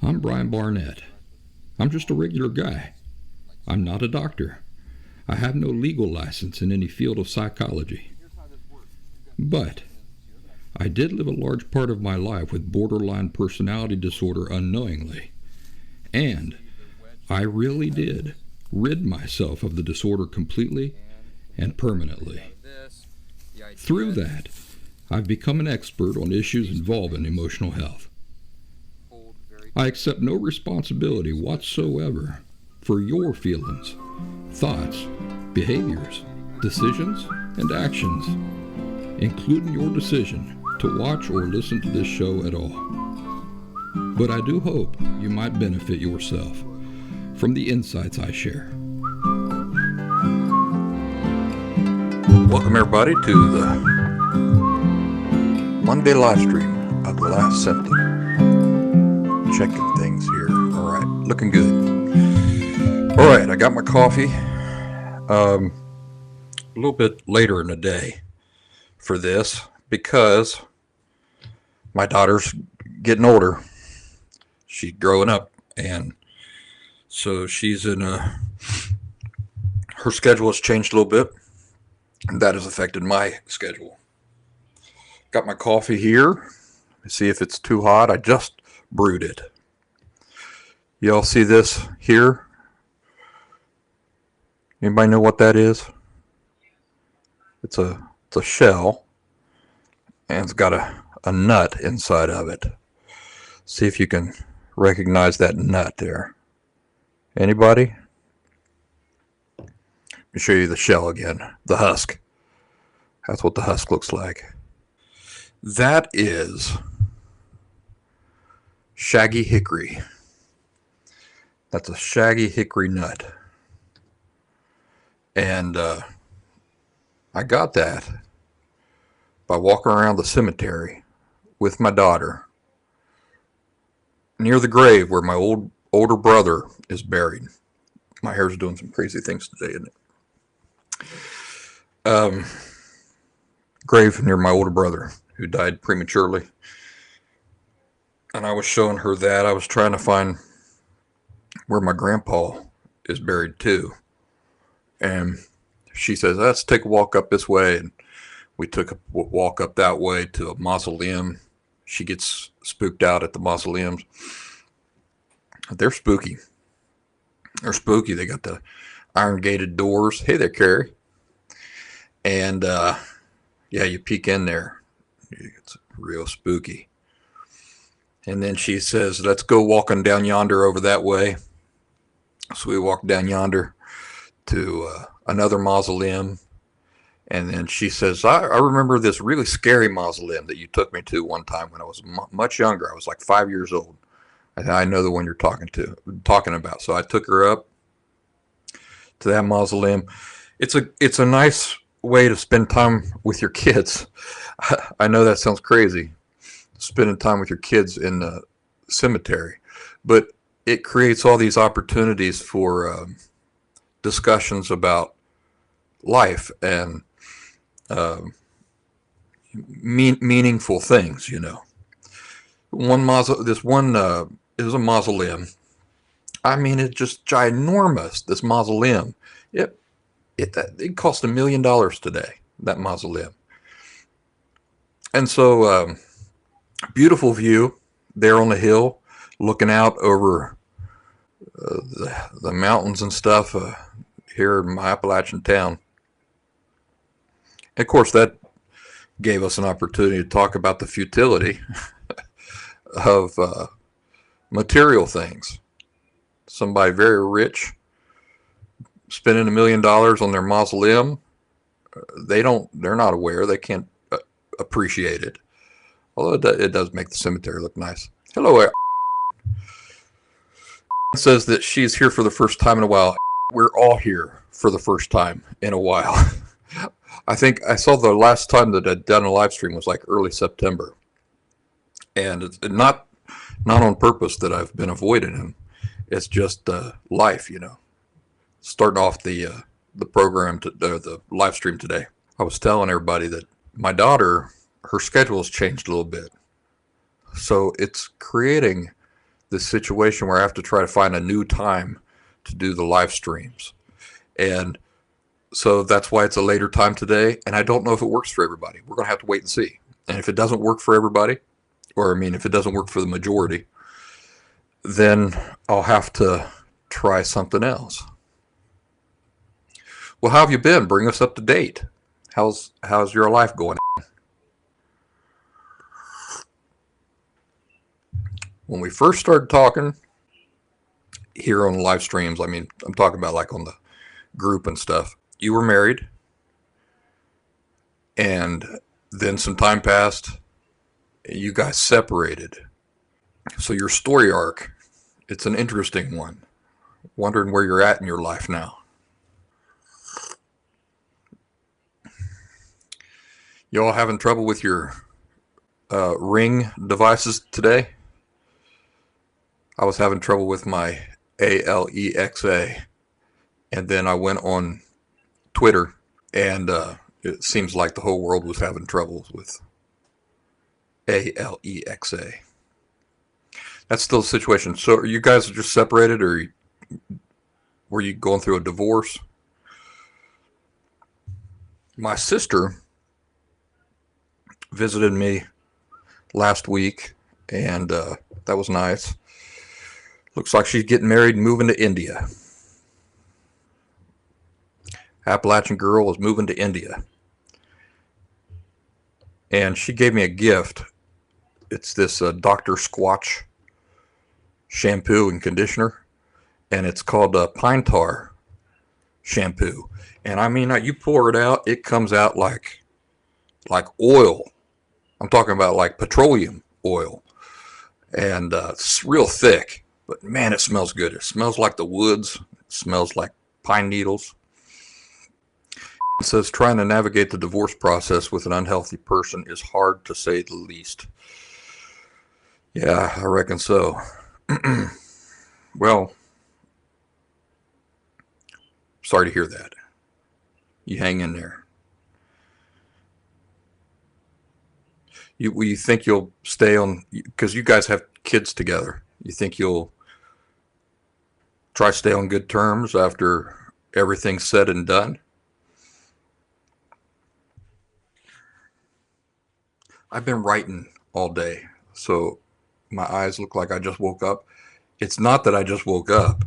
I'm Brian Barnett. I'm just a regular guy. I'm not a doctor. I have no legal license in any field of psychology. But I did live a large part of my life with borderline personality disorder unknowingly. And I really did rid myself of the disorder completely and permanently. Through that, I've become an expert on issues involving emotional health. I accept no responsibility whatsoever for your feelings, thoughts, behaviors, decisions, and actions, including your decision to watch or listen to this show at all. But I do hope you might benefit yourself from the insights I share. Welcome everybody to the Monday Livestream of the Last Symptom. Checking things here. All right, looking good. All right, I got my coffee. A little bit later in the day for this because my daughter's getting older. She's growing up, and so she's in her schedule has changed a little bit, and that has affected my schedule. Got my coffee here. Let me see if it's too hot. I just brewed it. Y'all see this here? Anybody know what that is? It's a shell, and it's got a nut inside of it. See if you can recognize that nut there. Anybody? Let me show you the shell again. The husk. That's what the husk looks like. That is shaggy hickory. That's a shaggy hickory nut. And I got that by walking around the cemetery with my daughter near the grave where my older brother is buried. My hair's doing some crazy things today, isn't it? Grave near my older brother who died prematurely. And I was showing her that. I was trying to find where my grandpa is buried too. And she says, let's take a walk up this way. And we took a walk up that way to a mausoleum. She gets spooked out at the mausoleums. They're spooky. They're spooky. They got the iron gated doors. Hey there, Carrie. And yeah, you peek in there. It's real spooky. And then she says, let's go walking down yonder over that way. So we walked down yonder to another mausoleum. And then she says, I remember this really scary mausoleum that you took me to one time when I was much younger. I was like 5 years old. I know the one you're talking about. So I took her up to that mausoleum. It's a nice way to spend time with your kids. I know that sounds crazy, spending time with your kids in the cemetery, but it creates all these opportunities for discussions about life and meaningful things. You know, it was a mausoleum. I mean, it's just ginormous. This mausoleum, it cost $1 million today. That mausoleum. And so, beautiful view there on the hill, looking out over the mountains and stuff here in my Appalachian town. Of course, that gave us an opportunity to talk about the futility of material things. Somebody very rich spending $1 million on their mausoleum. They're not aware. They can't appreciate it. Although it does make the cemetery look nice. Hello. Says that she's here for the first time in a while. We're all here for the first time in a while. I think I saw the last time that I'd done a live stream was like early September. And it's not on purpose that I've been avoiding him. It's just life, you know. Starting off the program, the live stream today. I was telling everybody that my daughter, her schedule has changed a little bit. So it's creating this situation where I have to try to find a new time to do the live streams. And so that's why it's a later time today. And I don't know if it works for everybody. We're going to have to wait and see. And if it doesn't work for everybody, or I mean, if it doesn't work for the majority, then I'll have to try something else. Well, how have you been? Bring us up to date. How's your life going? When we first started talking here on live streams, I mean, I'm talking about like on the group and stuff, you were married, and then some time passed, you guys separated. So your story arc, it's an interesting one. Wondering where you're at in your life now. You all having trouble with your Ring devices today? I was having trouble with my Alexa, and then I went on Twitter, and it seems like the whole world was having trouble with Alexa. That's still the situation. So are you guys just separated, or were you going through a divorce? My sister visited me last week, and that was nice. Looks like she's getting married and moving to India. Appalachian girl is moving to India. And she gave me a gift. It's this Dr. Squatch shampoo and conditioner. And it's called pine tar shampoo. And I mean, you pour it out, it comes out like oil. I'm talking about like petroleum oil. And it's real thick. But man, it smells good. It smells like the woods. It smells like pine needles. It says trying to navigate the divorce process with an unhealthy person is hard to say the least. Yeah, I reckon so. Well, sorry to hear that. You hang in there. You think you'll stay on, because you guys have kids together. You think you'll try to stay on good terms after everything's said and done? I've been writing all day, so my eyes look like I just woke up. It's not that I just woke up.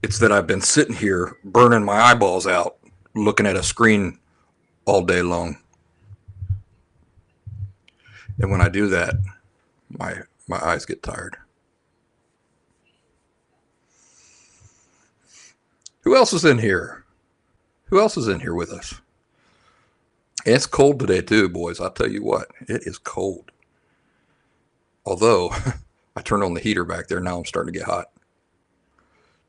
It's that I've been sitting here burning my eyeballs out looking at a screen all day long. And when I do that, my eyes get tired. Who else is in here? Who else is in here with us? And it's cold today too, boys. I'll tell you what, it is cold. Although I turned on the heater back there, now I'm starting to get hot.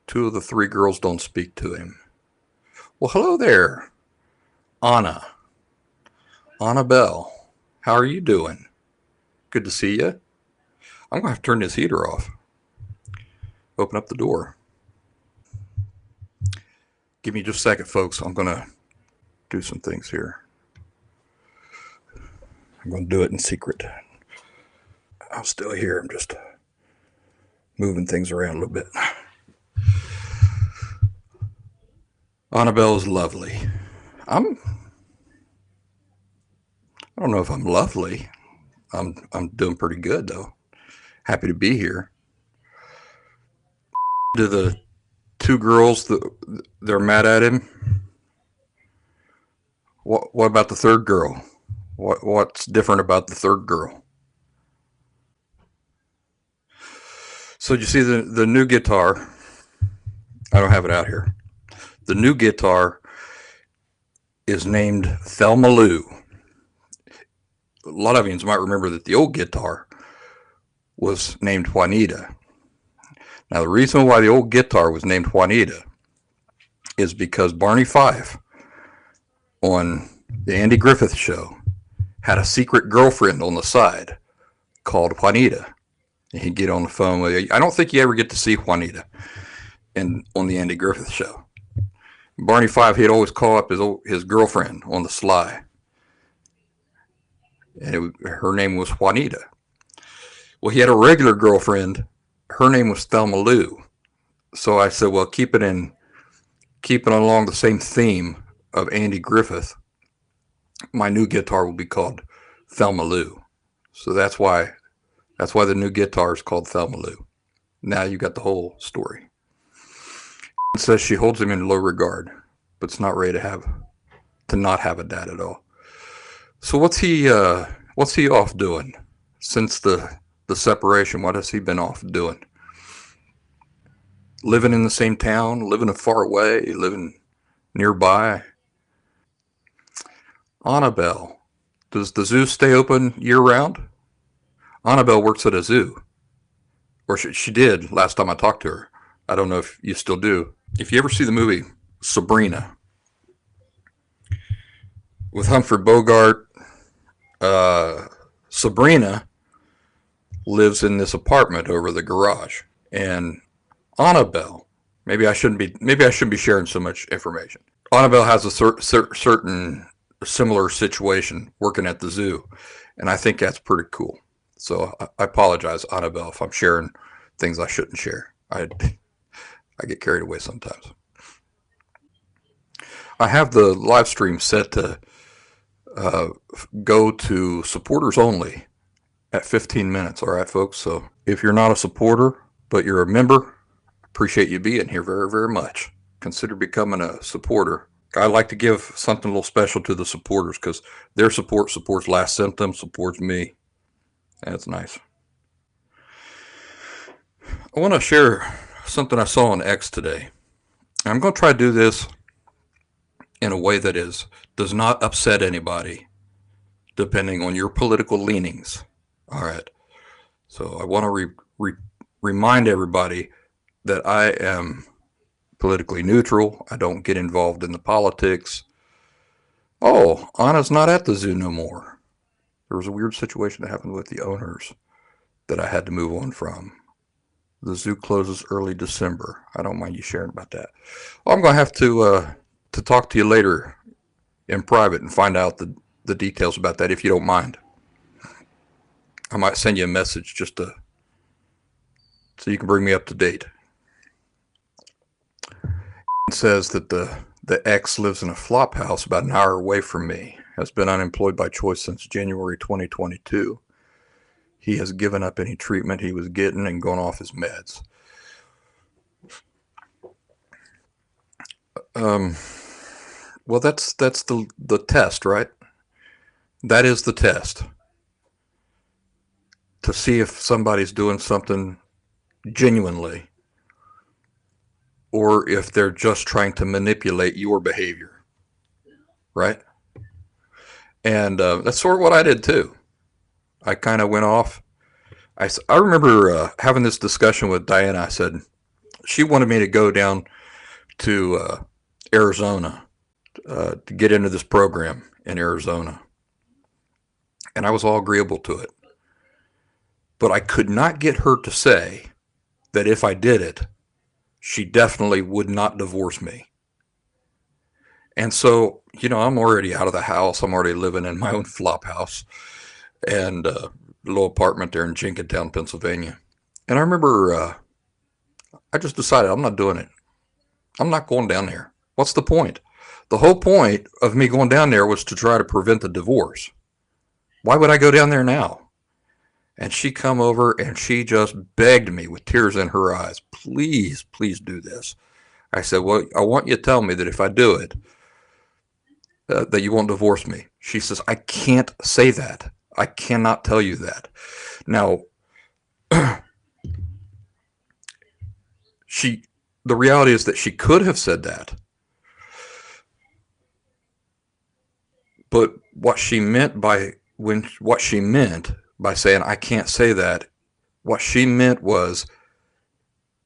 2 of the 3 girls don't speak to him. Well, hello there, Anna. Annabelle, how are you doing? Good to see you. I'm going to have to turn this heater off. Open up the door. Give me just a second, folks. I'm going to do some things here. I'm going to do it in secret. I'm still here. I'm just moving things around a little bit. Annabelle is lovely. I don't know if I'm lovely. I'm doing pretty good though. Happy to be here. Do the 2 girls they're mad at him? What about the 3rd girl? What's different about the 3rd girl? So you see the new guitar. I don't have it out here. The new guitar is named Thelma Lou. A lot of you might remember that the old guitar was named Juanita. Now, the reason why the old guitar was named Juanita is because Barney Fife on the Andy Griffith Show had a secret girlfriend on the side called Juanita. And he'd get on the phone with you. I don't think you ever get to see Juanita on the Andy Griffith Show. Barney Fife, he'd always call up his girlfriend on the sly. And her name was Juanita. Well, he had a regular girlfriend her name was Thelma Lou. So I said, well, keep it along the same theme of Andy Griffith. My new guitar will be called Thelma Lou. So that's why the new guitar is called Thelma Lou. Now you got the whole story. It says she holds him in low regard, but it's not ready to not have a dad at all. So what's he off doing since the separation? What has he been off doing? Living in the same town, living far away, living nearby. Annabelle, does the zoo stay open year round? Annabelle works at a zoo, or she did last time I talked to her. I don't know if you still do. If you ever see the movie Sabrina with Humphrey Bogart, Sabrina lives in this apartment over the garage, and Annabelle. Maybe I shouldn't be sharing so much information. Annabelle has a certain similar situation working at the zoo, and I think that's pretty cool. So I apologize, Annabelle, if I'm sharing things I shouldn't share. I get carried away sometimes. I have the live stream set to go to supporters only at 15 minutes. All right, folks. So if you're not a supporter, but you're a member, appreciate you being here very, very much. Consider becoming a supporter. I like to give something a little special to the supporters because their support supports Last Symptom, supports me. That's nice. I want to share something I saw on X today. I'm going to try to do this in a way that does not upset anybody, depending on your political leanings. All right. So I want to remind everybody that I am politically neutral. I don't get involved in the politics. Oh, Anna's not at the zoo no more. There was a weird situation that happened with the owners that I had to move on from. The zoo closes early December. I don't mind you sharing about that. Well, I'm going to have to talk to you later in private and find out the details about that if you don't mind. I might send you a message just so you can bring me up to date. It says that the ex lives in a flop house about an hour away from me, has been unemployed by choice since January 2022. He has given up any treatment he was getting and gone off his meds. Well, that's the test, right? That is the test. To see if somebody's doing something genuinely or if they're just trying to manipulate your behavior, right? And that's sort of what I did too. I kind of went off. I remember having this discussion with Diana. I said, she wanted me to go down to Arizona to get into this program in Arizona. And I was all agreeable to it. But I could not get her to say that if I did it, she definitely would not divorce me. And so, I'm already out of the house. I'm already living in my own flop house and a little apartment there in Jenkintown, Pennsylvania. And I remember I just decided I'm not doing it. I'm not going down there. What's the point? The whole point of me going down there was to try to prevent the divorce. Why would I go down there now? And she come over and she just begged me with tears in her eyes, please, please do this. I said, well, I want you to tell me that if I do it, that you won't divorce me. She says, I can't say that. I cannot tell you that. Now, the reality is that she could have said that. But what she meant by saying I can't say that, what she meant was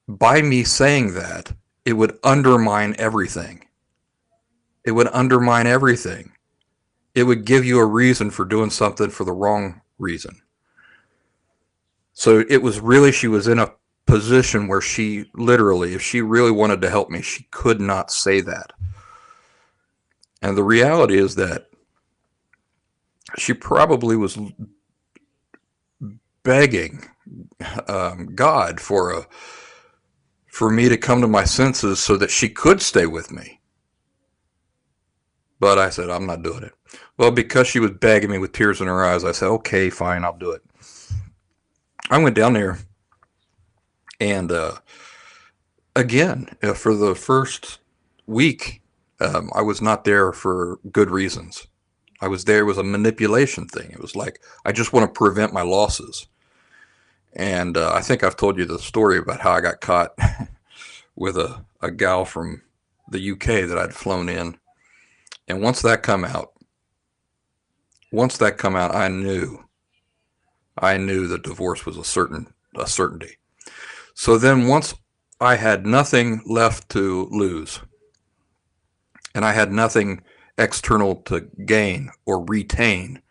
by me saying that, it would undermine everything. It would undermine everything. It would give you a reason for doing something for the wrong reason. So it was really, she was in a position where she literally, if she really wanted to help me, she could not say that. And the reality is that she probably was begging God for me to come to my senses so that she could stay with me. But I said, I'm not doing it. Well, because she was begging me with tears in her eyes, I said, okay, fine, I'll do it. I went down there, and again, for the first week, I was not there for good reasons. I was there, it was a manipulation thing. It was like, I just want to prevent my losses. And I think I've told you the story about how I got caught with a gal from the UK that I'd flown in. And once that come out, I knew that divorce was a certainty. So then once I had nothing left to lose, and I had nothing external to gain or retain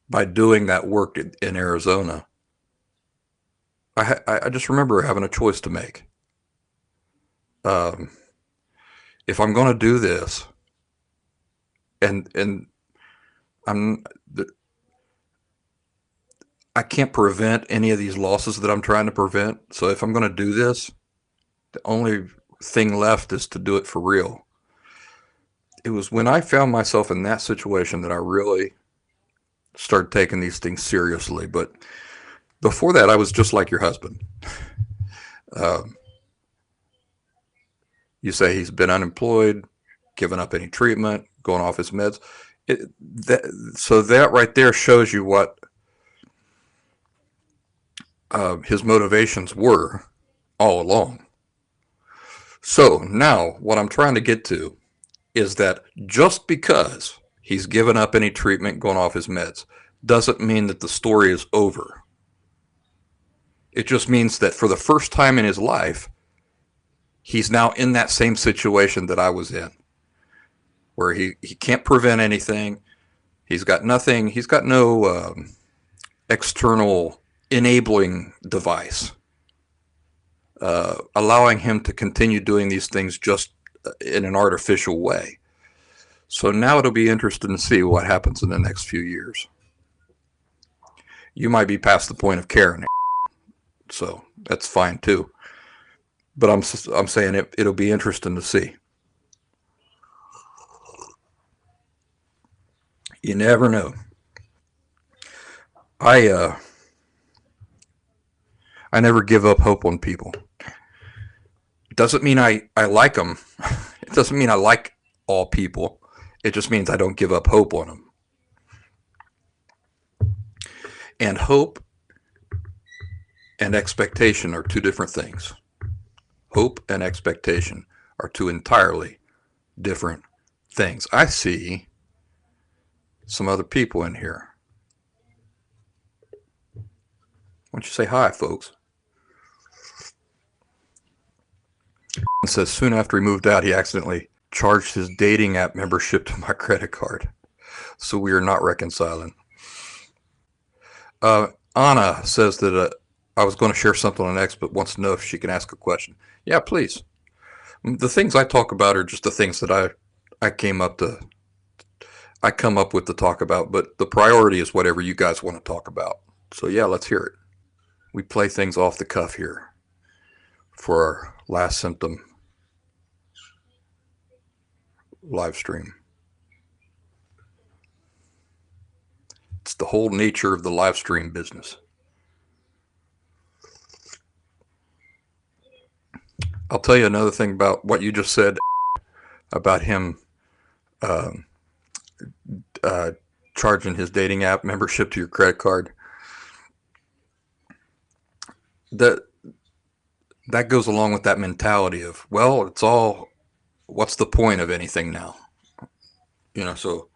by doing that work in Arizona, I just remember having a choice to make. If I'm going to do this, and I'm I can't prevent any of these losses that I'm trying to prevent. So if I'm going to do this, the only thing left is to do it for real. It was when I found myself in that situation that I really started taking these things seriously. But before that, I was just like your husband. You say he's been unemployed, given up any treatment, going off his meds. So that right there shows you what his motivations were all along. So now what I'm trying to get to is that just because he's given up any treatment, going off his meds, doesn't mean that the story is over. It just means that for the first time in his life, he's now in that same situation that I was in, where he can't prevent anything. He's got nothing. He's got no external enabling device allowing him to continue doing these things just in an artificial way. So now it'll be interesting to see what happens in the next few years. You might be past the point of caring, so that's fine too. But I'm saying it'll be interesting to see. You never know. I never give up hope on people. It doesn't mean I like them. It doesn't mean I like all people. It just means I don't give up hope on them. And hope and expectation are two different things. Hope and expectation are two entirely different things. I see some other people in here. Why don't you say hi, folks? It says soon after he moved out, he accidentally charged his dating app membership to my credit card. So we are not reconciling. Anna says that I was going to share something on X, but wants to know if she can ask a question. Yeah, please. The things I talk about are just the things that I come up with to talk about, but the priority is whatever you guys want to talk about. So yeah, let's hear it. We play things off the cuff here for our Last Symptom live stream. It's the whole nature of the live stream business. I'll tell you another thing about what you just said about him charging his dating app membership to your credit card. That goes along with that mentality of, well, it's all, what's the point of anything now? You know, so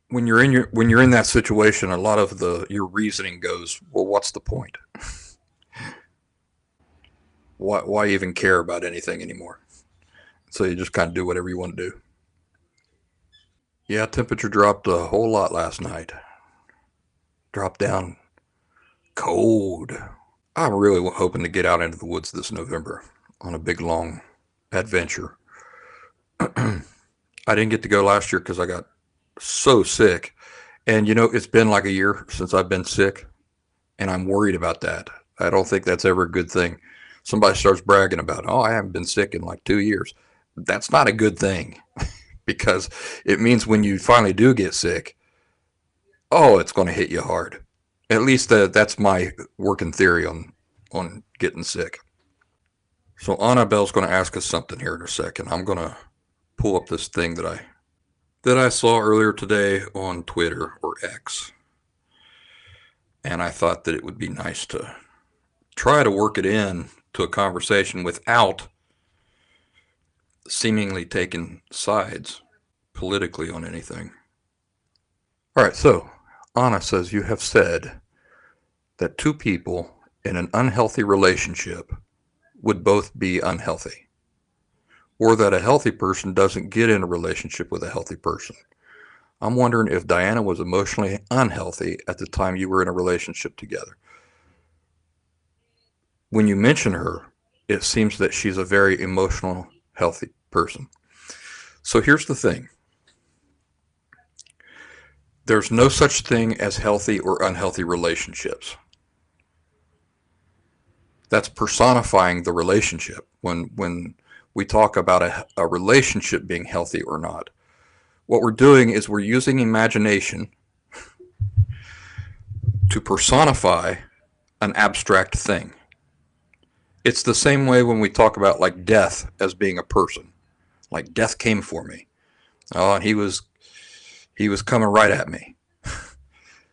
when you're in that situation, a lot of your reasoning goes, well, what's the point? Why even care about anything anymore? So you just kind of do whatever you want to do. Yeah, temperature dropped a whole lot last night. Dropped down cold. I'm really hoping to get out into the woods this November on a big, long adventure. I didn't get to go last year because I got so sick. And, you know, it's been like a year since I've been sick. and I'm worried about that. I don't think that's ever a good thing. Somebody starts bragging about, oh, I haven't been sick in like 2 years. That's not a good thing because it means when you finally do get sick, oh, it's going to hit you hard. At least that's my working theory on getting sick. So Annabelle's going to ask us something here in a second. I'm going to pull up this thing that I saw earlier today on Twitter or X, and I thought that it would be nice to try to work it in to a conversation without seemingly taking sides politically on anything. All right, so Anna says, you have said that two people in an unhealthy relationship would both be unhealthy, or that a healthy person doesn't get in a relationship with a healthy person. I'm wondering if Diana was emotionally unhealthy at the time you were in a relationship together. When you mention her, it seems that she's a very emotional, healthy person. So here's the thing. There's no such thing as healthy or unhealthy relationships. That's personifying the relationship when we talk about a relationship being healthy or not. What we're doing is we're using imagination to personify an abstract thing. It's the same way when we talk about like death as being a person. Like death came for me. Oh, and he was coming right at me.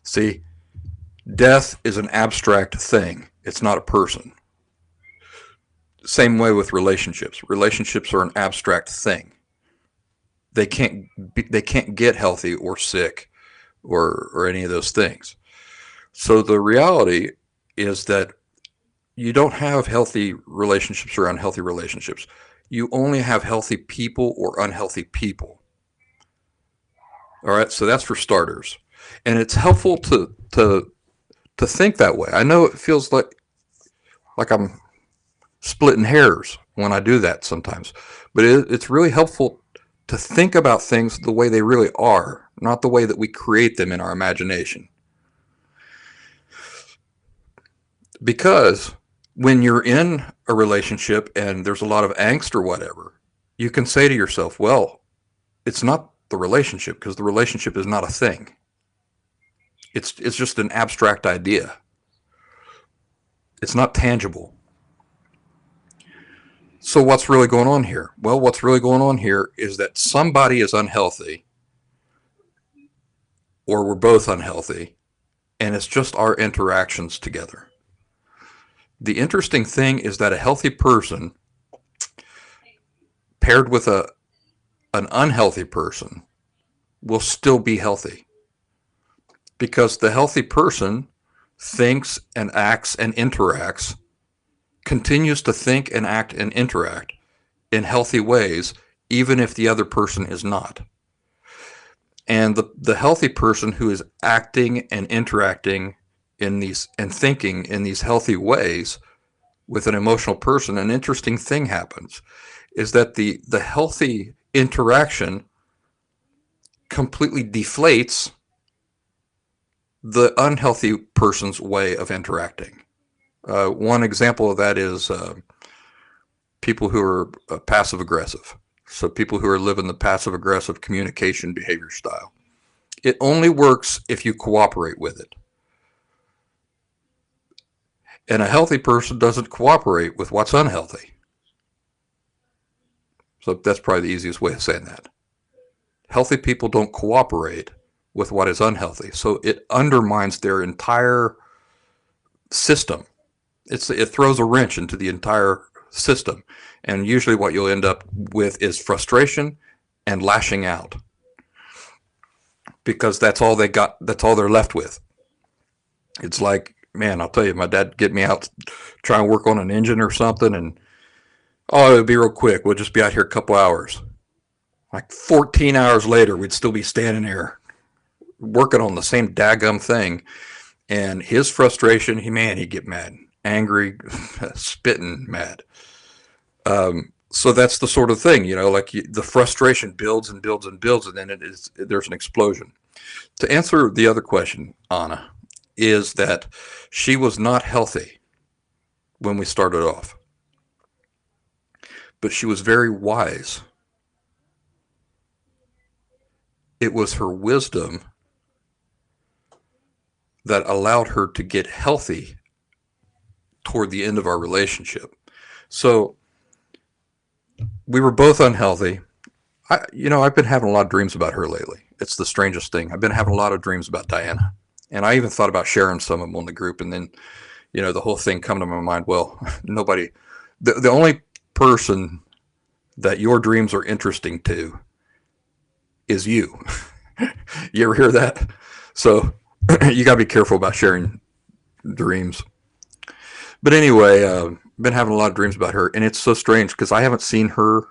See, death is an abstract thing. It's not a person. Same way with relationships. Relationships are an abstract thing. They can't get healthy or sick or any of those things. So the reality is that you don't have healthy relationships or unhealthy relationships. You only have healthy people or unhealthy people. All right, so that's for starters. And it's helpful to think that way. I know it feels like I'm splitting hairs when I do that sometimes, but it's really helpful to think about things the way they really are, not the way that we create them in our imagination. Because when you're in a relationship and there's a lot of angst or whatever, you can say to yourself, well, it's not the relationship because the relationship is not a thing. It's just an abstract idea. It's not tangible. So what's really going on here? Well, what's really going on here is that somebody is unhealthy or we're both unhealthy, and it's just our interactions together. The interesting thing is that a healthy person paired with an unhealthy person will still be healthy because the healthy person thinks and acts and interacts, continues to think and act and interact in healthy ways, even if the other person is not. And the healthy person who is acting and interacting in these and thinking in these healthy ways with an emotional person, an interesting thing happens is that the healthy interaction completely deflates the unhealthy person's way of interacting. One example of that is people who are passive aggressive. So people who are living the passive aggressive communication behavior style. It only works if you cooperate with it. And a healthy person doesn't cooperate with what's unhealthy. So that's probably the easiest way of saying that. Healthy people don't cooperate with what is unhealthy. So it undermines their entire system. It throws a wrench into the entire system. And usually what you'll end up with is frustration and lashing out. Because that's all they got, that's all they're left with. It's like, man, I'll tell you, my dad get me out try and work on an engine or something, and oh, it'll be real quick. We'll just be out here a couple hours. Like 14 hours later, we'd still be standing there working on the same daggum thing. And his frustration, he'd get mad, angry, spitting mad. So that's the sort of thing, like the frustration builds and builds and builds, and then there's an explosion. To answer the other question, Anna, is that she was not healthy when we started off, but she was very wise. It was her wisdom that allowed her to get healthy toward the end of our relationship. So we were both unhealthy. I've been having a lot of dreams about her lately. It's the strangest thing. I've been having a lot of dreams about Diana. And I even thought about sharing some of them on the group. And then, the whole thing come to my mind. Well, nobody, the only person that your dreams are interesting to is you. You ever hear that? So you got to be careful about sharing dreams. But anyway, been having a lot of dreams about her. And it's so strange because I haven't seen her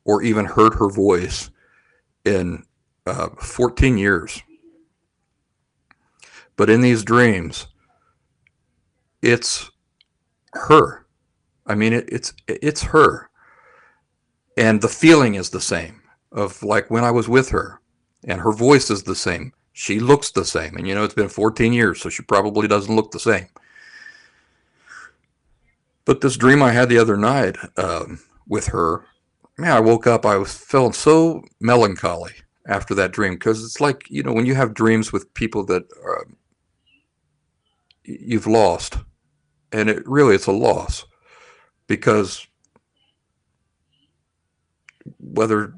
or even heard her voice in 14 years. But in these dreams, it's her. I mean, it's her. And the feeling is the same of like when I was with her, and her voice is the same. She looks the same. And it's been 14 years, so she probably doesn't look the same. But this dream I had the other night with her, man, I woke up, I was feeling so melancholy after that dream, because it's like, when you have dreams with people that you've lost, and it's a loss, because whether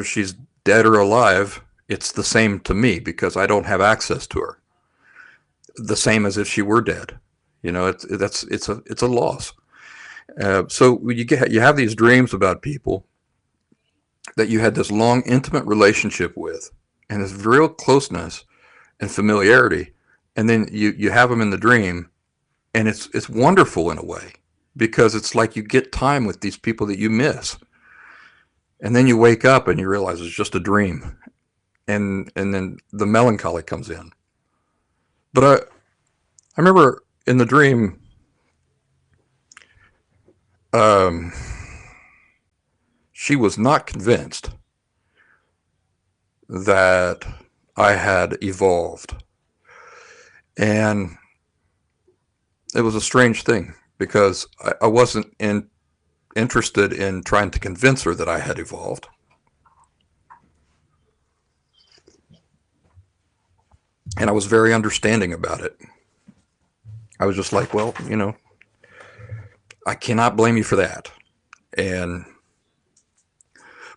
she's dead or alive, it's the same to me because I don't have access to her. The same as if she were dead. It's a loss. So you have these dreams about people that you had this long, intimate relationship with, and this real closeness and familiarity, and then you have them in the dream, and it's wonderful in a way, because it's like you get time with these people that you miss, and then you wake up and you realize it's just a dream, and then the melancholy comes in. But I remember in the dream, she was not convinced that I had evolved. And it was a strange thing because I wasn't interested in trying to convince her that I had evolved. And I was very understanding about it. I was just like, well, I cannot blame you for that.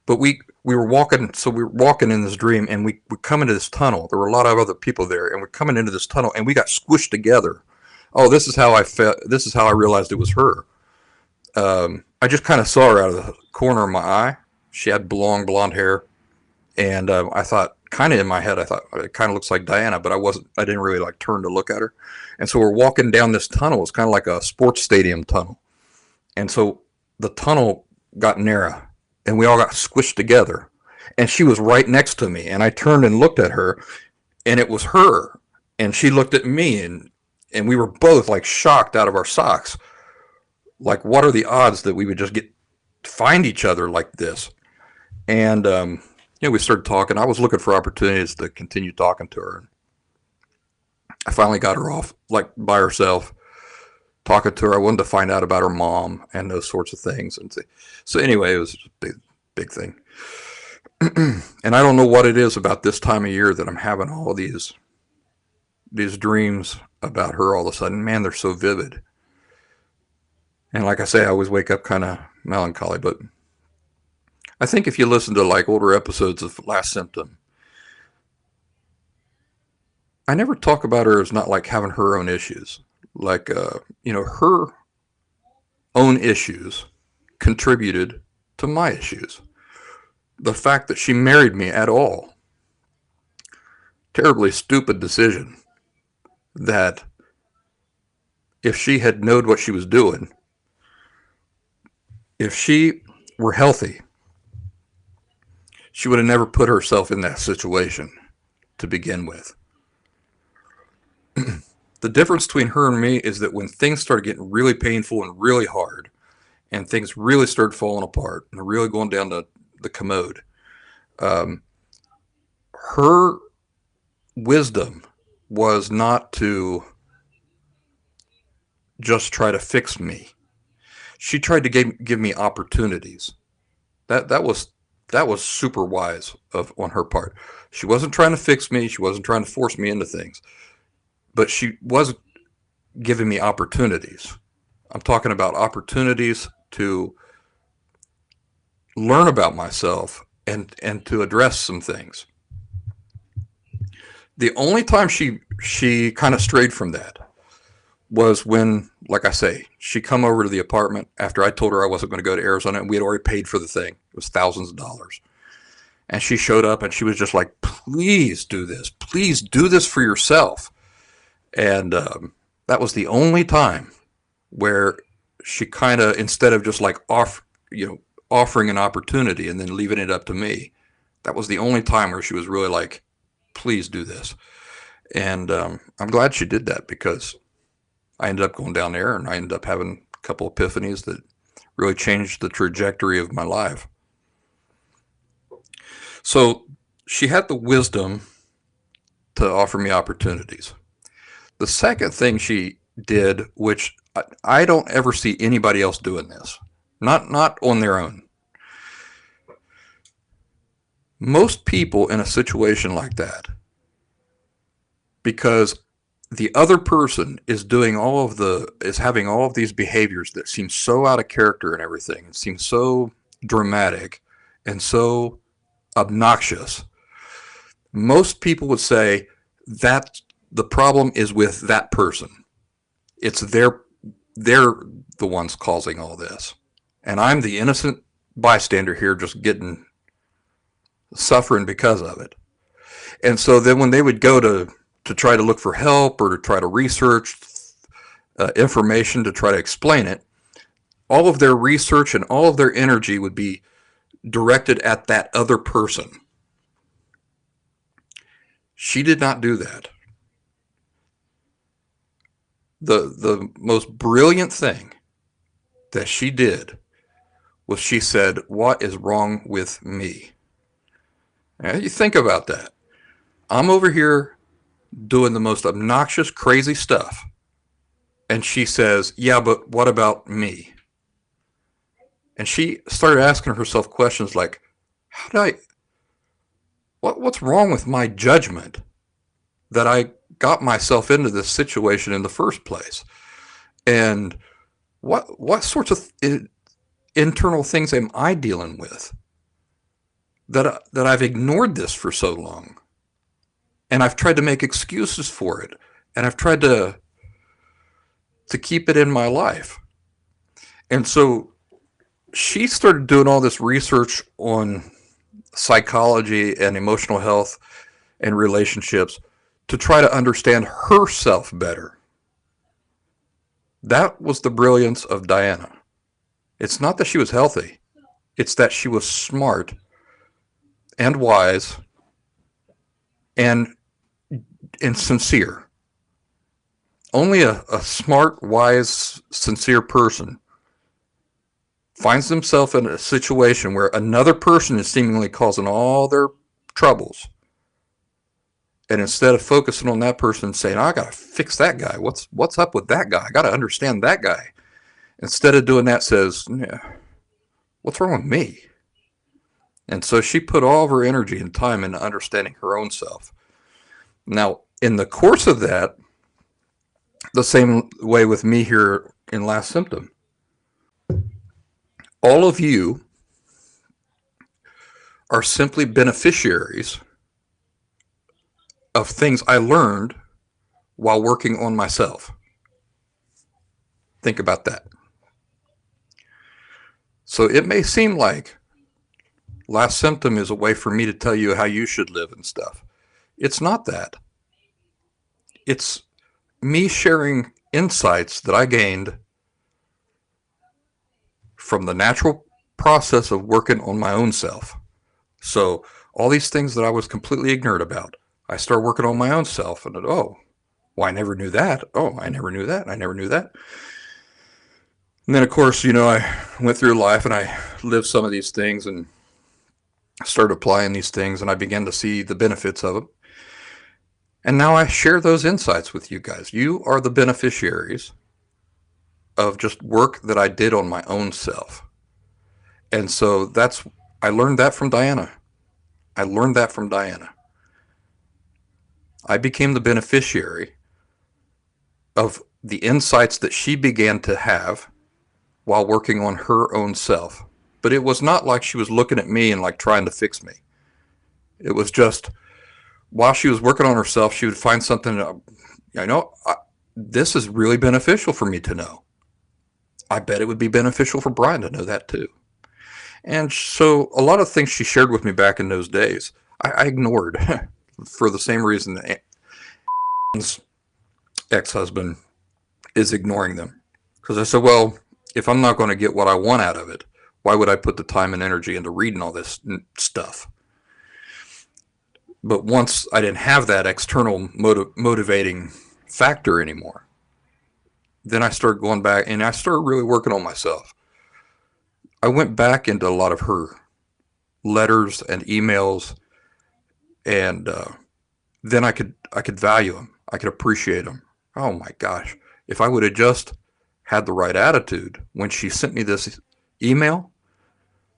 But we were walking, so we were walking in this dream, and we come into this tunnel. There were a lot of other people there, and we're coming into this tunnel, and we got squished together. Oh, this is how I felt. This is how I realized it was her. I just kind of saw her out of the corner of my eye. She had long blonde hair, and I thought, kind of in my head, I thought it kind of looks like Diana, but I didn't really like turn to look at her. And so we're walking down this tunnel. It's kind of like a sports stadium tunnel. And so the tunnel got narrow, and we all got squished together. And she was right next to me, and I turned and looked at her, and it was her. And she looked at me, and we were both like shocked out of our socks. Like, what are the odds that we would just find each other like this? And we started talking. I was looking for opportunities to continue talking to her. I finally got her off, like, by herself, talking to her. I wanted to find out about her mom and those sorts of things. And so anyway, it was a big thing. And I don't know what it is about this time of year that I'm having all of these dreams about her all of a sudden. Man, they're so vivid. And like I say, I always wake up kind of melancholy. But I think if you listen to like older episodes of Last Symptom, I never talk about her as not like having her own issues. Like, her own issues contributed to my issues. The fact that she married me at all, terribly stupid decision, that if she had known what she was doing, if she were healthy, she would have never put herself in that situation to begin with. The difference between her and me is that when things started getting really painful and really hard, and things really started falling apart and really going down the commode, her wisdom was not to just try to fix me. She tried to give me opportunities. That was super wise on her part. She wasn't trying to fix me. She wasn't trying to force me into things, but she was giving me opportunities. I'm talking about opportunities to learn about myself and to address some things. The only time she kind of strayed from that was when, like I say, she come over to the apartment after I told her I wasn't going to go to Arizona, and we had already paid for the thing. It was thousands of dollars. And she showed up and she was just like, please do this. Please do this for yourself. And that was the only time where she kind of, instead of just like offering an opportunity and then leaving it up to me, that was the only time where she was really like, please do this. And I'm glad she did that, because I ended up going down there and I ended up having a couple epiphanies that really changed the trajectory of my life. So she had the wisdom to offer me opportunities. The second thing she did, which I don't ever see anybody else doing this, not on their own. Most people in a situation like that, because the other person is having all of these behaviors that seem so out of character and everything, it seems so dramatic and so obnoxious. Most people would say that the problem is with that person. It's they're the ones causing all this, and I'm the innocent bystander here, just suffering because of it. And so then when they would go to try to look for help or to try to research information to try to explain it, all of their research and all of their energy would be directed at that other person. She did not do that. The most brilliant thing that she did was she said, what is wrong with me? Now, you think about that. I'm over here doing the most obnoxious, crazy stuff. And she says, yeah, but what about me? And she started asking herself questions like, what's wrong with my judgment that I got myself into this situation in the first place? And what sorts of internal things am I dealing with that I've ignored this for so long? And I've tried to make excuses for it. And I've tried to keep it in my life. And so she started doing all this research on psychology and emotional health and relationships to try to understand herself better. That was the brilliance of Diana. It's not that she was healthy. It's that she was smart and wise and sincere. Only a smart, wise, sincere person finds themselves in a situation where another person is seemingly causing all their troubles. And instead of focusing on that person and saying, I got to fix that guy. What's up with that guy? I got to understand that guy. Instead of doing that, says, yeah, what's wrong with me? And so she put all of her energy and time into understanding her own self. Now, in the course of that, the same way with me here in Last Symptom, all of you are simply beneficiaries of things I learned while working on myself. Think about that. So it may seem like Last Symptom is a way for me to tell you how you should live and stuff. It's not that. It's me sharing insights that I gained from the natural process of working on my own self. So all these things that I was completely ignorant about, I started working on my own self, and well, I never knew that. Oh, I never knew that. I never knew that. And then, of course, I went through life and I lived some of these things and started applying these things, and I began to see the benefits of them. And now I share those insights with you guys. You are the beneficiaries of just work that I did on my own self. And so I learned that from Diana. I learned that from Diana. I became the beneficiary of the insights that she began to have while working on her own self. But it was not like she was looking at me and like trying to fix me. It was just while she was working on herself, she would find something, this is really beneficial for me to know. I bet it would be beneficial for Brian to know that too. And so a lot of things she shared with me back in those days, I ignored for the same reason that Anne's ex-husband is ignoring them. Because I said, well, if I'm not going to get what I want out of it, why would I put the time and energy into reading all this stuff? But once I didn't have that external motivating factor anymore, then I started going back and I started really working on myself. I went back into a lot of her letters and emails, and then I could value them. I could appreciate them. Oh my gosh. If I would have just had the right attitude when she sent me this email,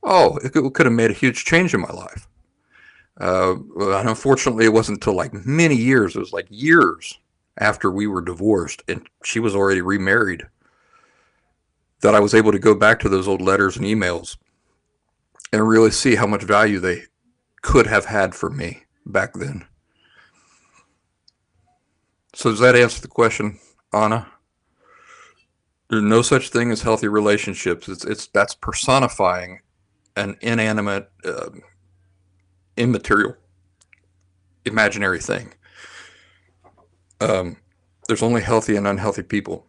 it could have made a huge change in my life. And unfortunately, it wasn't until like many years. It was like years after we were divorced and she was already remarried that I was able to go back to those old letters and emails and really see how much value they could have had for me back then. So does that answer the question, Anna? There's no such thing as healthy relationships. That's personifying an inanimate, immaterial, imaginary thing. There's only healthy and unhealthy people.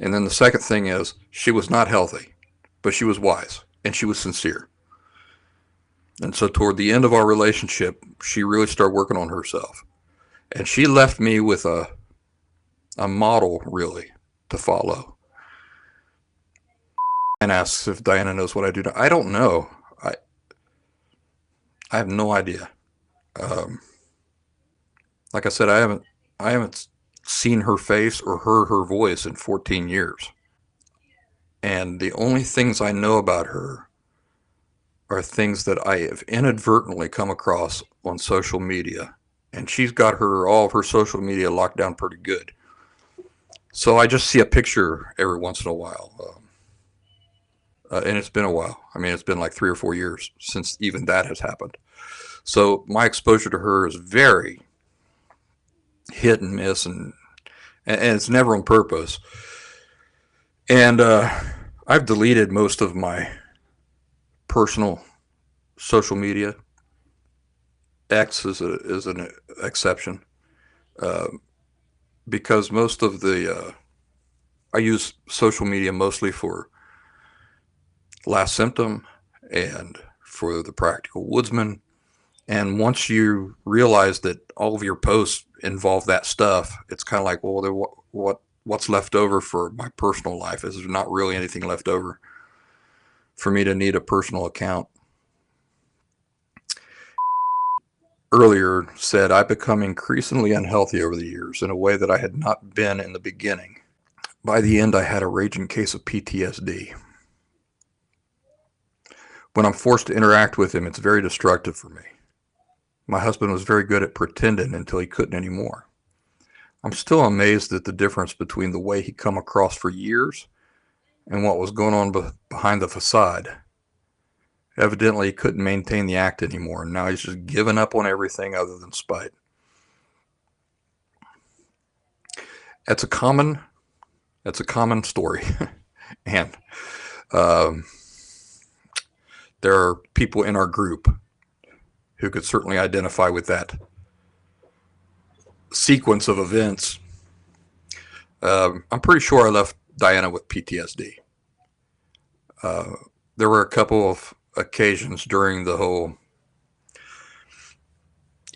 And then the second thing is she was not healthy, but she was wise and she was sincere. And so toward the end of our relationship, she really started working on herself. And she left me with a model, really, to follow. And asks if Diana knows what I do now. I don't know. I have no idea. Like I said, I haven't seen her face or heard her voice in 14 years. And the only things I know about her are things that I have inadvertently come across on social media. And she's got all of her social media locked down pretty good. So I just see a picture every once in a while. And it's been a while. I mean, it's been like 3 or 4 years since even that has happened. So my exposure to her is very hit and miss, and it's never on purpose. And I've deleted most of my personal social media. X is an exception because most of I use social media mostly for Last Symptom and for the Practical Woodsman. And once you realize that all of your posts involve that stuff, it's kind of like, well, what's left over for my personal life? Is there not really anything left over for me to need a personal account? Earlier said, I've become increasingly unhealthy over the years in a way that I had not been in the beginning. By the end, I had a raging case of PTSD. When I'm forced to interact with him, it's very destructive for me. My husband was very good at pretending until he couldn't anymore. I'm still amazed at the difference between the way he come across for years and what was going on behind the facade. Evidently, he couldn't maintain the act anymore, and now he's just given up on everything other than spite. That's a common story, and there are people in our group who could certainly identify with that sequence of events. I'm pretty sure I left Diana with PTSD. There were a couple of occasions during the whole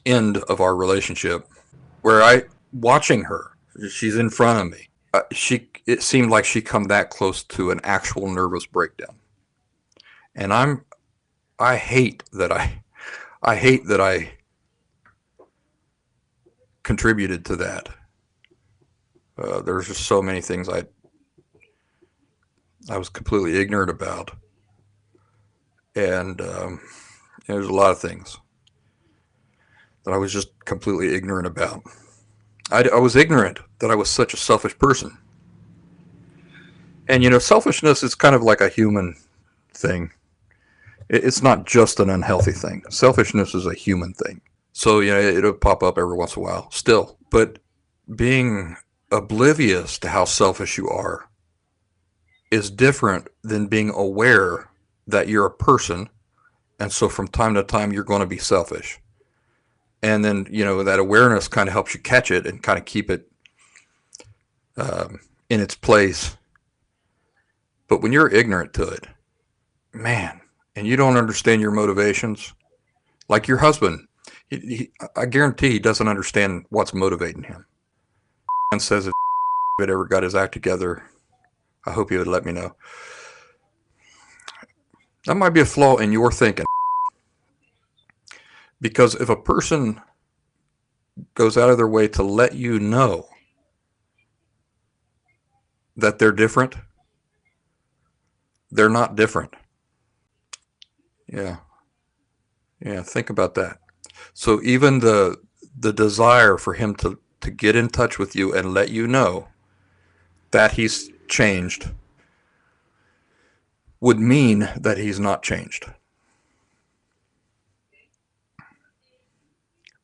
end of our relationship where watching her, she's in front of me. It seemed like she come that close to an actual nervous breakdown. And I hate that I contributed to that. There's just so many things I was completely ignorant about, and there's a lot of things that I was just completely ignorant about. I was ignorant that I was such a selfish person. And selfishness is kind of like a human thing. It's not just an unhealthy thing. Selfishness is a human thing. So it'll pop up every once in a while still. But being oblivious to how selfish you are is different than being aware that you're a person, and so from time to time you're going to be selfish. And then that awareness kind of helps you catch it and kind of keep it in its place. But when you're ignorant to it, man, and you don't understand your motivations, like your husband, I guarantee he doesn't understand what's motivating him. And says if it ever got his act together, I hope he would let me know. That might be a flaw in your thinking. Because if a person goes out of their way to let you know that they're different, they're not different. Yeah, think about that. So even the desire for him to get in touch with you and let you know that he's changed would mean that he's not changed.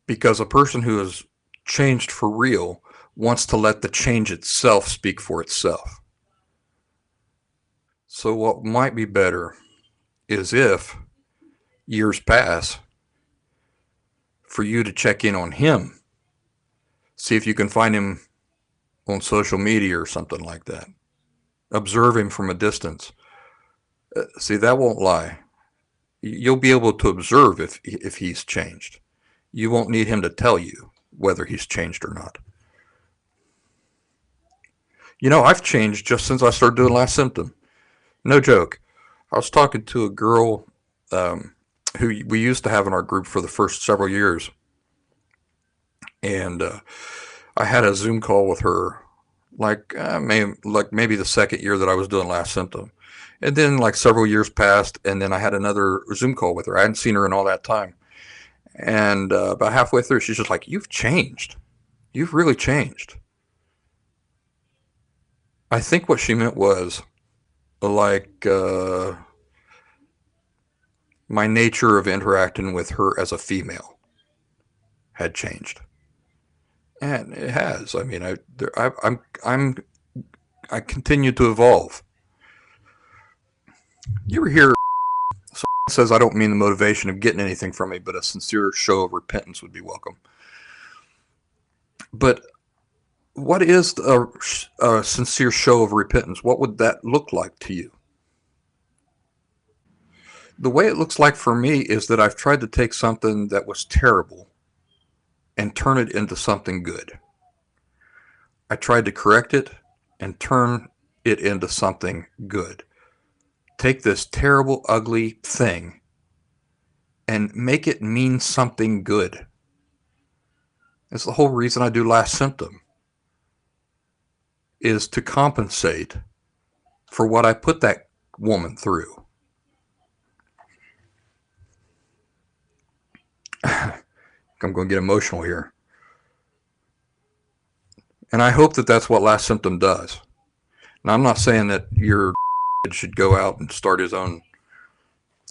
Because a person who is changed for real wants to let the change itself speak for itself. So what might be better is if years pass for you to check in on him. See if you can find him on social media or something like that. Observe him from a distance. See, that won't lie. You'll be able to observe if he's changed. You won't need him to tell you whether he's changed or not. I've changed just since I started doing Last Symptom. No joke. I was talking to a girl who we used to have in our group for the first several years. And I had a Zoom call with her maybe the second year that I was doing Last Symptom. And then like several years passed, and then I had another Zoom call with her. I hadn't seen her in all that time. And about halfway through, she's just like, "You've changed. You've really changed." I think what she meant was like my nature of interacting with her as a female had changed, and it has. I mean, I continue to evolve. You ever hear someone says, "I don't mean the motivation of getting anything from me, but a sincere show of repentance would be welcome." But what is a sincere show of repentance? What would that look like to you? The way it looks like for me is that I've tried to take something that was terrible and turn it into something good. I tried to correct it and turn it into something good. Take this terrible, ugly thing and make it mean something good. That's the whole reason I do Last Symptom, is to compensate for what I put that woman through. I'm going to get emotional here. And I hope that that's what Last Symptom does. Now, I'm not saying that your should go out and start his own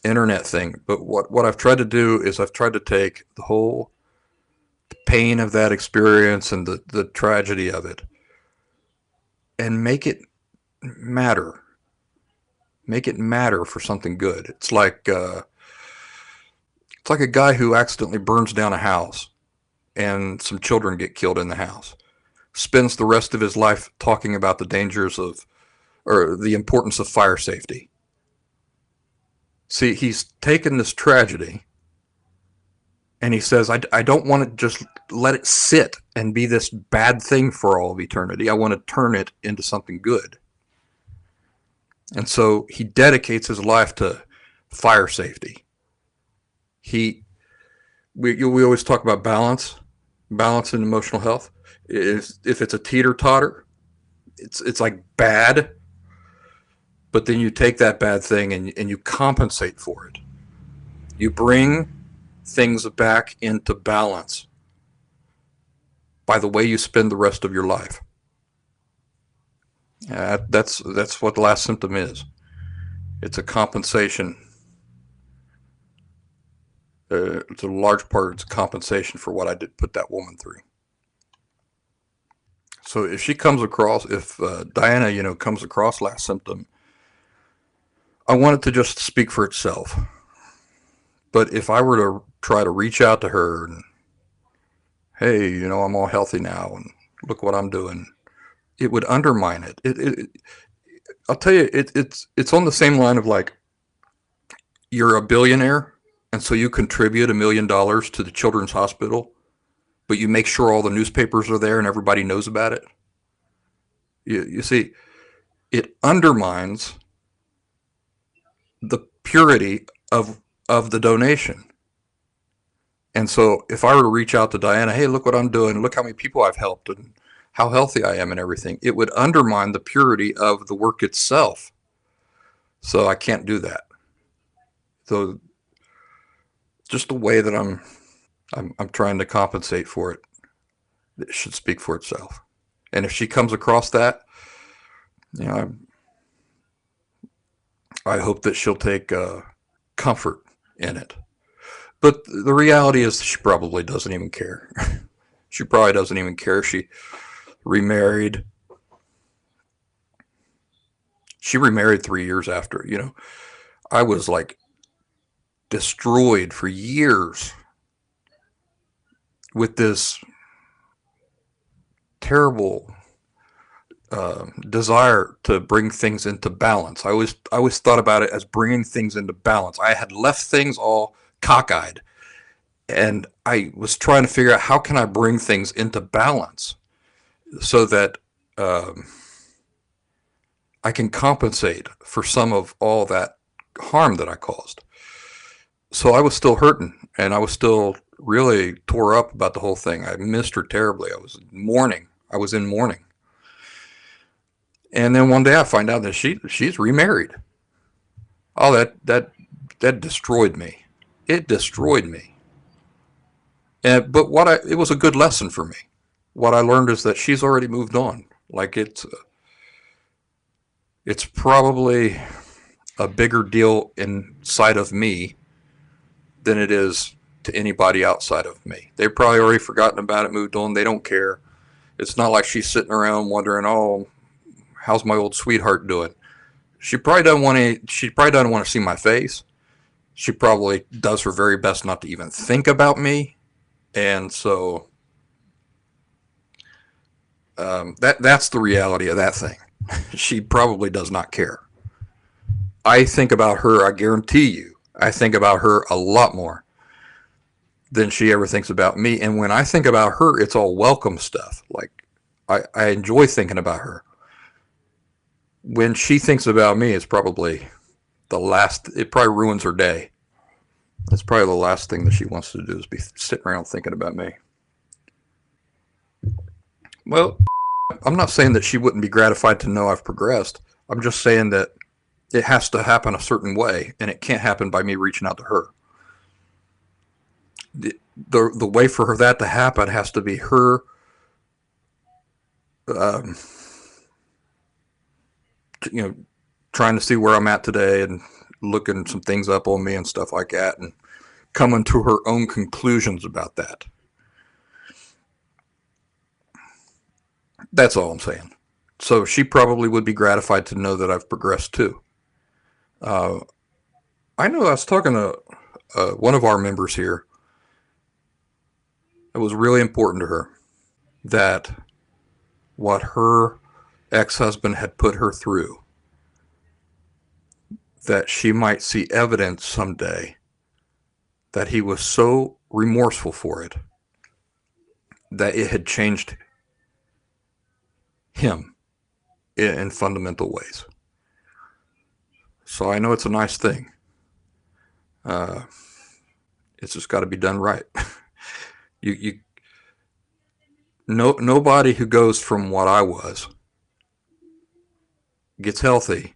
internet thing, but what I've tried to do is I've tried to take the whole pain of that experience and the tragedy of it and make it matter. Make it matter for something good. It's like a guy who accidentally burns down a house and some children get killed in the house. Spends the rest of his life talking about the dangers of, or the importance of fire safety. See, he's taken this tragedy and he says, I don't want to just let it sit and be this bad thing for all of eternity. I want to turn it into something good. And so he dedicates his life to fire safety. We always talk about balance. balance and emotional health. If it's a teeter-totter, it's like bad, but then you take that bad thing and you compensate for it. You bring things back into balance by the way you spend the rest of your life. That's what the last symptom is. It's a compensation. It's a large part. It's a compensation for what I did put that woman through. So if she comes across, if Diana, comes across last symptom, I want it to just speak for itself. But if I were to try to reach out to her and, hey, I'm all healthy now and look what I'm doing, it would undermine it. I'll tell you, it's on the same line of like, you're a billionaire, and so you contribute $1 million to the children's hospital, but you make sure all the newspapers are there and everybody knows about it. You see, it undermines the purity of the donation. And so if I were to reach out to Diana, hey, look what I'm doing, look how many people I've helped and how healthy I am and everything, it would undermine the purity of the work itself. So I can't do that. So just the way that I'm trying to compensate for it, it should speak for itself. And if she comes across that, you know, I hope that she'll take comfort in it. But the reality is she probably doesn't even care. She probably doesn't even care. She remarried. She remarried 3 years after. I was like destroyed for years with this terrible desire to bring things into balance. I always thought about it as bringing things into balance. I had left things all cockeyed, and I was trying to figure out how can I bring things into balance so that I can compensate for some of all that harm that I caused. So I was still hurting, and I was still really tore up about the whole thing. I missed her terribly. I was mourning. I was in mourning. And then one day I find out that she's remarried. Oh, that destroyed me. It destroyed me. But it was a good lesson for me. What I learned is that she's already moved on. Like it's probably a bigger deal inside of me than it is to anybody outside of me. They've probably already forgotten about it, moved on. They don't care. It's not like she's sitting around wondering, oh, how's my old sweetheart doing? She probably doesn't want to. She probably doesn't want to see my face. She probably does her very best not to even think about me, and so that's the reality of that thing. She probably does not care. I think about her. I guarantee you, I think about her a lot more than she ever thinks about me. And when I think about her, it's all welcome stuff. Like I enjoy thinking about her. When she thinks about me, it's probably the last. It probably ruins her day. It's probably the last thing that she wants to do is be sitting around thinking about me. Well, I'm not saying that she wouldn't be gratified to know I've progressed. I'm just saying that it has to happen a certain way, and it can't happen by me reaching out to her. The way for that to happen has to be her um, trying to see where I'm at today and looking some things up on me and stuff like that, and coming to her own conclusions about that. That's all I'm saying. So she probably would be gratified to know that I've progressed too. Uh, I know I was talking to one of our members here. It was really important to her that what her ex-husband had put her through, that she might see evidence someday that he was so remorseful for it that it had changed him in fundamental ways. So I know it's a nice thing. Uh, it's just got to be done right. you Nobody who goes from what I was, gets healthy,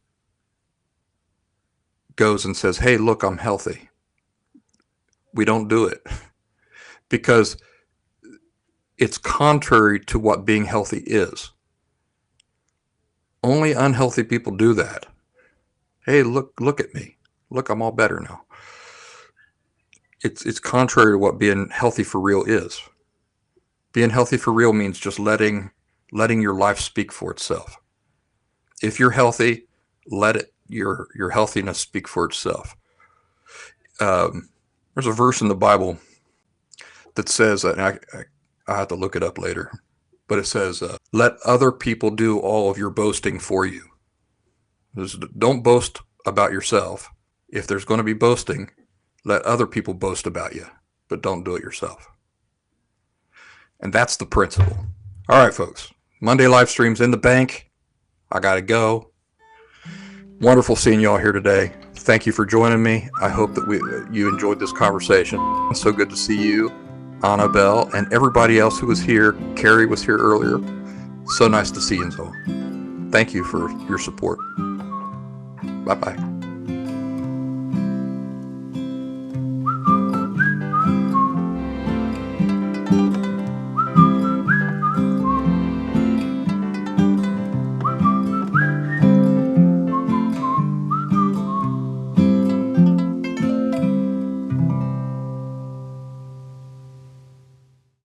goes and says, hey, look, I'm healthy. We don't do it because it's contrary to what being healthy is. Only unhealthy people do that. Hey, look at me. Look, I'm all better now. It's contrary to what being healthy for real is. Being healthy for real means just letting your life speak for itself. If you're healthy, let your healthiness speak for itself. There's a verse in the Bible that says, and I have to look it up later, but it says, let other people do all of your boasting for you. Don't boast about yourself. If there's going to be boasting, let other people boast about you, but don't do it yourself. And that's the principle. All right, folks. Monday live streams in the bank. I got to go. Wonderful seeing y'all here today. Thank you for joining me. I hope that you enjoyed this conversation. So good to see you, Annabelle, and everybody else who was here. Carrie was here earlier. So nice to see you all. Thank you for your support. Bye-bye.